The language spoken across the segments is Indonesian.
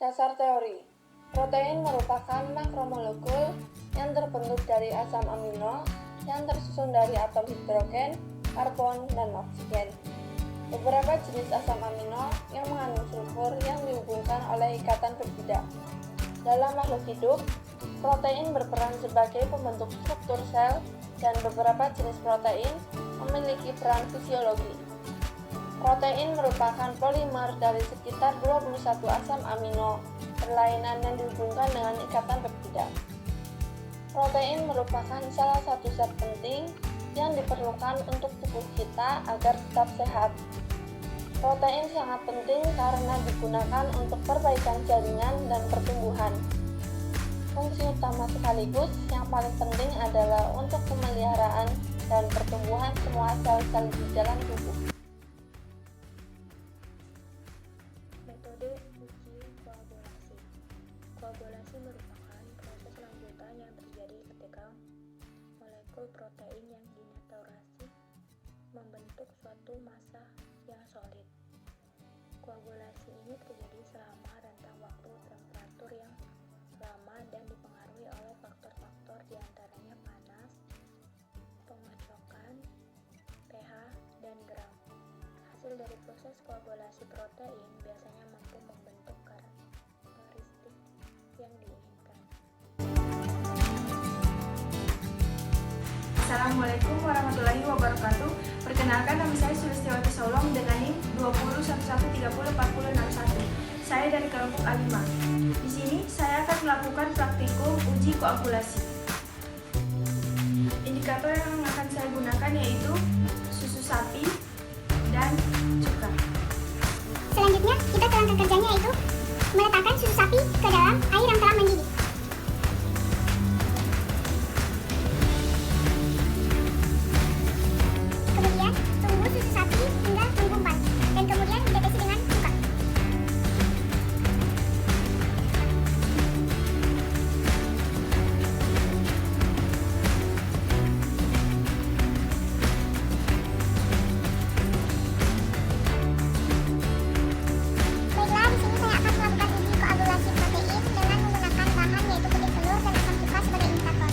Dasar teori. Protein merupakan makromolekul yang terbentuk dari asam amino yang tersusun dari atom hidrogen, karbon, dan oksigen. Beberapa jenis asam amino yang mengandung sulfur yang dihubungkan oleh ikatan berbeda. Dalam makhluk hidup, protein berperan sebagai pembentuk struktur sel dan beberapa jenis protein memiliki peran fisiologi. Protein merupakan polimer dari sekitar 21 asam amino berlainan yang dihubungkan dengan ikatan berbeda. Protein merupakan salah satu zat penting yang diperlukan untuk tubuh kita agar tetap sehat. Protein sangat penting karena digunakan untuk perbaikan jaringan dan pertumbuhan. Fungsi utama sekaligus yang paling penting adalah untuk pemeliharaan dan pertumbuhan semua sel-sel di dalam tubuh. Metode uji koagulasi. Koagulasi merupakan proses lanjutan yang terjadi ketika molekul protein yang dinaturasi membentuk suatu massa yang solid. Koagulasi ini terjadi selama rentang waktu temperatur yang lama dan dipengaruhi oleh faktor-faktor diantaranya panas, pengocokan, pH, dan gram. Hasil dari proses koagulasi protein biasanya mampu membentuk karakteristik yang diinginkan. Assalamualaikum warahmatullahi wabarakatuh. Perkenalkan, nama saya Sulistiawati Solong dengan NIM 2011304061. Saya dari kelompok A5. Di sini saya akan melakukan praktikum uji koagulasi. Indikator yang akan saya gunakan yaitu susu sapi dan cuka. Selanjutnya, kita terangkan kerjanya yaitu meletakkan susu sapi ke dalam air yang telah mendidih. Kemudian, tunggu susu sapi hingga menggumpal, dan kemudian ditetesi dengan cuka. Baiklah, di sini saya akan melakukan uji koagulasi protein dengan menggunakan bahan yaitu putih telur dan asam cuka sebagai indikator.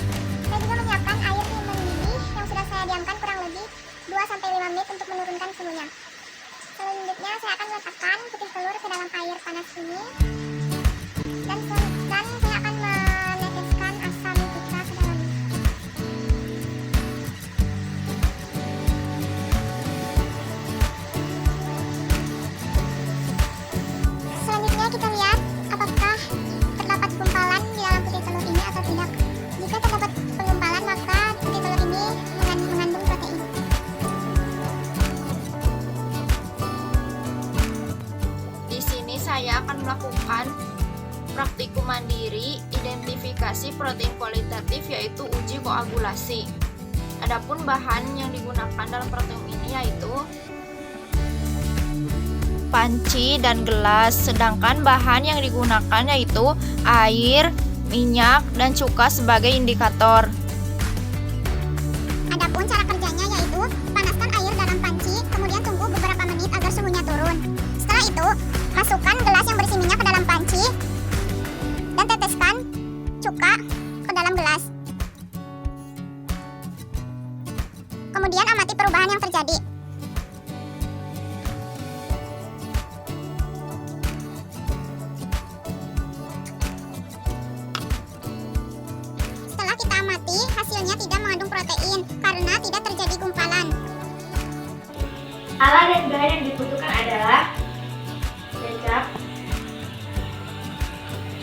Saya juga menyiapkan air yang mendidih yang sudah saya diamkan kurang lebih 2-5 menit untuk menurunkan suhunya. Selanjutnya saya akan meletakkan putih telur ke dalam air panas ini dan saya akan meneteskan asam cuka ke dalamnya. Selanjutnya kita lihat apakah terdapat gumpalan di dalam putih telur ini atau tidak. Jika terdapat penggumpalan maka putih telur ini mengandung protein. Di sini saya akan melakukan praktikum mandiri identifikasi protein kualitatif yaitu uji koagulasi. Adapun bahan yang digunakan dalam praktikum ini yaitu panci dan gelas, sedangkan bahan yang digunakan yaitu air, minyak, dan cuka sebagai indikator. Adapun cara kerjanya yaitu panaskan air dalam panci, kemudian tunggu beberapa menit agar suhunya turun. Setelah itu, masukkan gelas yang berisi minyak ke dalam panci dan teteskan cuka ke dalam gelas. Kemudian amati perubahan yang terjadi. Setelah kita amati, hasilnya tidak mengandung protein karena tidak terjadi gumpalan. Alat dan bahan yang dibutuhkan adalah kecap,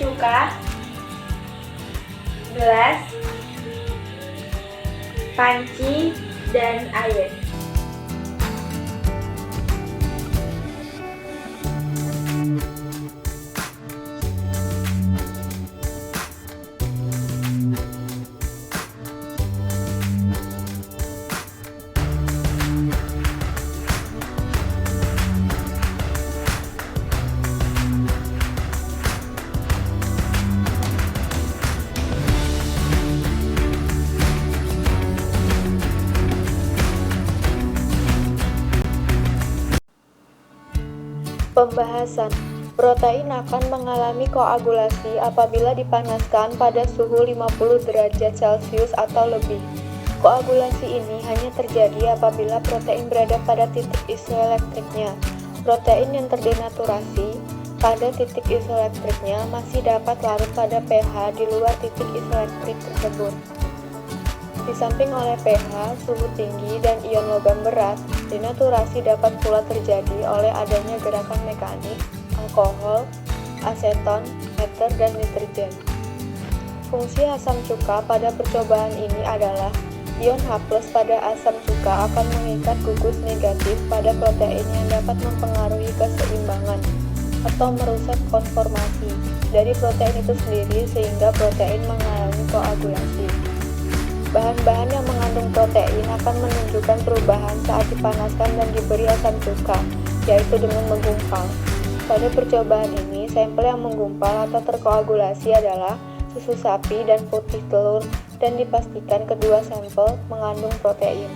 cuka, gelas, panci, dan air. Pembahasan. Protein akan mengalami koagulasi apabila dipanaskan pada suhu 50 derajat Celcius atau lebih. Koagulasi ini hanya terjadi apabila protein berada pada titik isoelektriknya. Protein yang terdenaturasi pada titik isoelektriknya masih dapat larut pada pH di luar titik isoelektrik tersebut. Di samping oleh pH, suhu tinggi, dan ion logam berat, denaturasi dapat pula terjadi oleh adanya gerakan mekanik, alkohol, aseton, ether, dan nitrogen. Fungsi asam cuka pada percobaan ini adalah ion H+ pada asam cuka akan mengikat gugus negatif pada protein yang dapat mempengaruhi keseimbangan atau merusak konformasi dari protein itu sendiri sehingga protein mengalami koagulasi. Bahan-bahan yang mengandung protein akan menunjukkan perubahan saat dipanaskan dan diberi asam cuka, yaitu dengan menggumpal. Pada percobaan ini, sampel yang menggumpal atau terkoagulasi adalah susu sapi dan putih telur, dan dipastikan kedua sampel mengandung protein.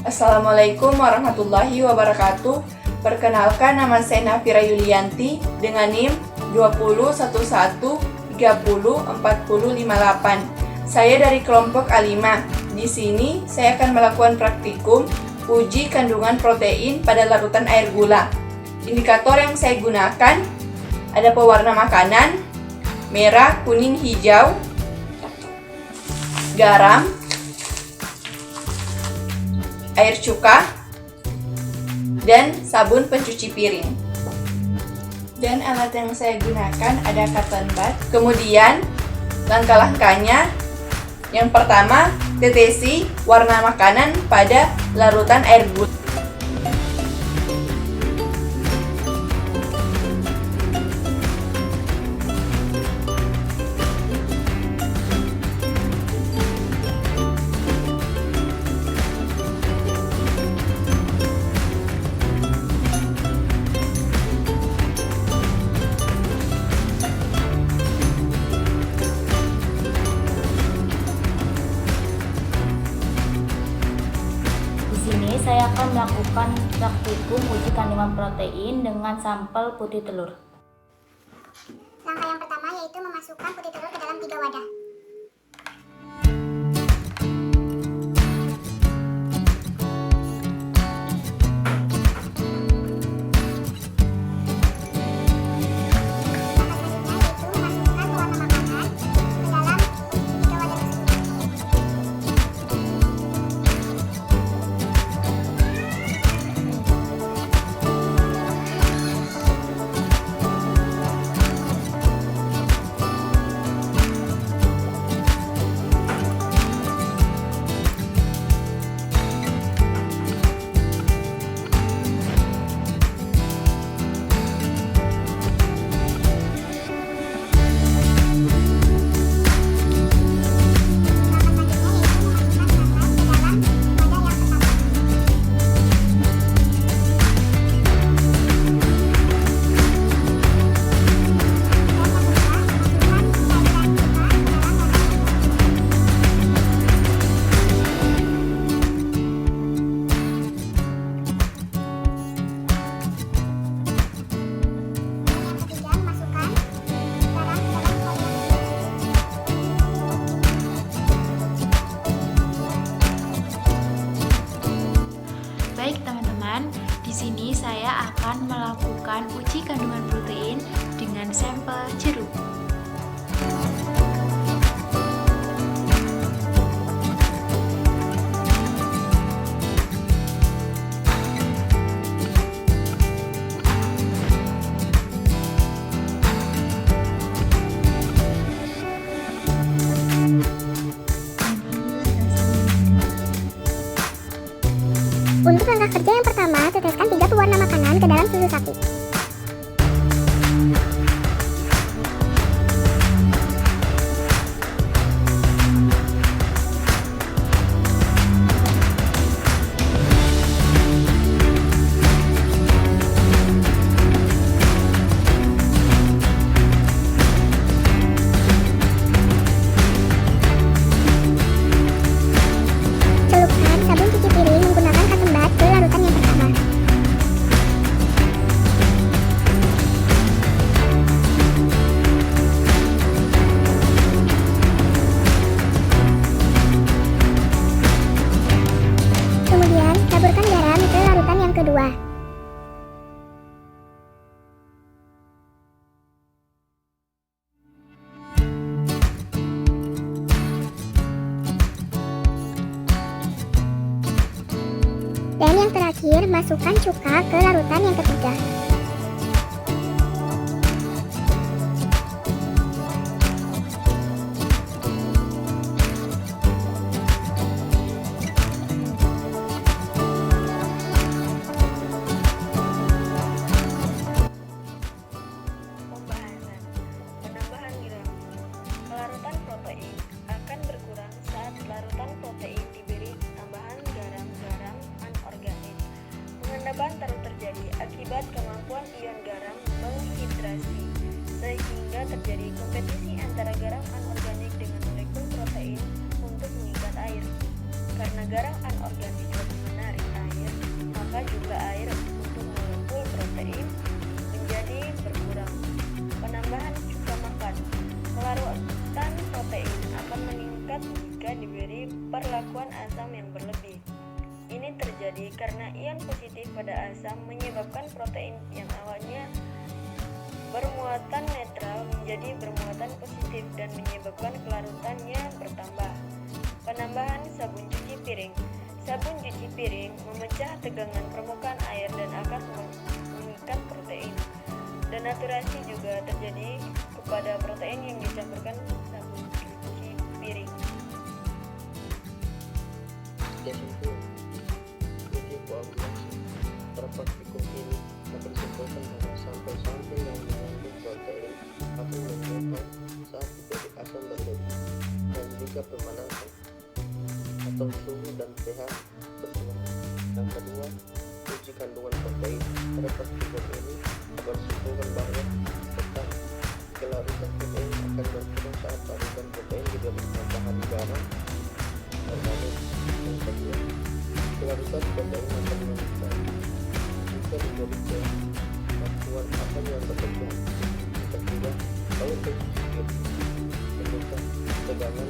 Assalamualaikum warahmatullahi wabarakatuh. Perkenalkan, nama saya Nafira Yulianti dengan NIM 2011304058. Saya dari kelompok A5. Di sini saya akan melakukan praktikum uji kandungan protein pada larutan air gula. Indikator yang saya gunakan ada pewarna makanan, merah, kuning, hijau, garam, air cuka, dan sabun pencuci piring. Dan alat yang saya gunakan ada cotton bud. Kemudian langkah-langkahnya, yang pertama, tetesi warna makanan pada larutan air gula. Di sini saya akan melakukan praktikum uji kandungan protein dengan sampel putih telur. Langkah yang pertama yaitu memasukkan putih telur ke dalam 3 wadah. Baik teman-teman, di sini saya akan melakukan uji kandungan protein dengan sampel jeruk. Untuk langkah kerja yang pertama, teteskan 3 pewarna makanan ke dalam susu sapi. Celupkan sabun cuci piring menggunakan kedua. Dan yang terakhir, masukkan cuka ke larutan yang ketiga. Pembahasan. Penambahan gram. Larutan protein akan berkurang saat larutan protein diberi tambahan garam-garam anorganik. Pengendapan terjadi akibat kemampuan ion garam menghidrasi, sehingga terjadi kompetisi antara garam anorganik dengan molekul protein untuk mengikat air. Karena garam anorganik lebih menarik air, maka jumlah air untuk molekul protein menjadi berkurang. Penambahan cuka makan. Larutan protein akan meningkat jika diberi perlakuan asam yang berlebih. Ini terjadi karena ion positif pada asam menyebabkan protein yang awalnya bermuatan netral menjadi bermuatan positif dan menyebabkan kelarutannya bertambah. Penambahan sabun cuci piring. Sabun cuci piring memecah tegangan permukaan air dan akan mengikat protein. Denaturasi juga terjadi kepada protein yang dicampurkan sabun cuci piring. Kesimpulan, uji koagulasi pada praktikum ini dapat disimpulkan bahwa sampel-sampel yang mengandung protein akan menyebabkan saat diberi asam berlebih dan jika pemanasan atau suhu dan pH berkurang. Yang kedua, uji kandungan protein pada praktikum ini dapat disimpulkan bahwa tetap kelarutan protein akan berkurang saat larutan protein diberi tambahan garam organik. Yang kedua, kelarutan protein akan meningkat jika diberi kemampuan asam yang berlebihan. Yang ketiga, kalau terjadi tegangan